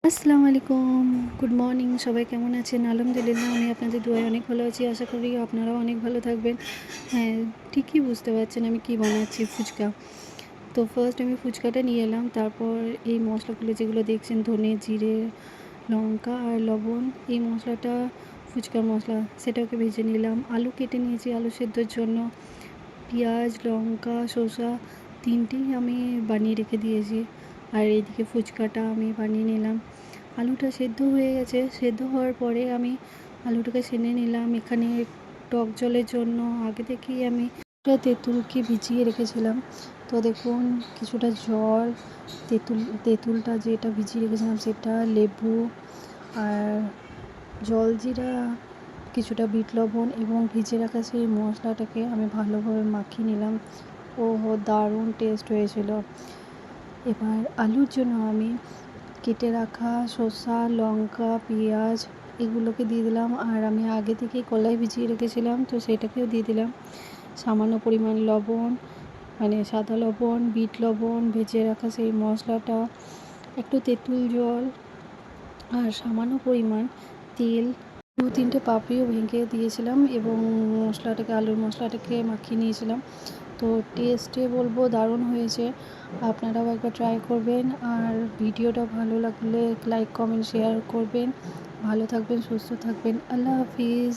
আসসালামু আলাইকুম। Good morning. সবাই কেমন আছেন? আলহামদুলিল্লাহ আমি আপনাদের দোয়ায় অনেক ভালো আছি। আশা করি আপনারাও অনেক ভালো থাকবেন। হ্যাঁ, ঠিকই বুঝতে পারছেন আমি কী বানাচ্ছি, ফুচকা। তো ফার্স্ট আমি ফুচকাটা নিয়ে এলাম। তারপর এই মশলাগুলো যেগুলো দেখছেন ধনে, জিরে, লঙ্কা আর লবণ, এই মশলাটা ফুচকার মশলা, সেটাকে ভেজে নিলাম। আলু কেটে নিয়েছি আলু সেদ্ধর জন্য। পেঁয়াজ, লঙ্কা, শসা ৩টেই আমি বানিয়ে রেখে দিয়েছি। আর এইদিকে ফুচকাটা আমি বানিয়ে নিলাম। আলুটা সেদ্ধ হয়ে গেছে। সেদ্ধ হওয়ার পরে আমি আলুটাকে ছেনে নিলাম। এখানে টক জলের জন্য আগে থেকেই আমি তেঁতুলকে ভিজিয়ে রেখেছিলাম। তো দেখুন কিছুটা জল, তেঁতুলটা যেটা ভিজিয়ে রেখেছিলাম সেটা, লেবু আর জলজিরা, কিছুটা বিট লবণ এবং ভিজে রাখা সেই মশলাটাকে আমি ভালোভাবে মাখিয়ে নিলাম। ওহো, দারুণ টেস্ট হয়েছিল। এবার আলুর জন্য আমি কেটে রাখা শসা, লঙ্কা, পেঁয়াজ এগুলোকে দিয়ে দিলাম। আর আমি আগে থেকেই কলাই ভিজিয়ে রেখেছিলাম, তো সেটাকেও দিয়ে দিলাম। সামান্য পরিমাণ লবণ, মানে সাদা লবণ, বিট লবণ, ভেজে রাখা সেই মশলাটা, একটু তেঁতুল জল আর সামান্য পরিমাণ তেল, 2-3টে পাপড়িও ভেঙে দিয়েছিলাম এবং আলুর মশলাটাকে মাখিয়ে নিয়েছিলাম। তো টেস্টে বলবো দারুণ হয়েছে। আপনারাও একবার ট্রাই করবেন। আর ভিডিওটা ভালো লাগলে লাইক, কমেন্ট, শেয়ার করবেন। ভালো থাকবেন, সুস্থ থাকবেন। আল্লাহ হাফিজ।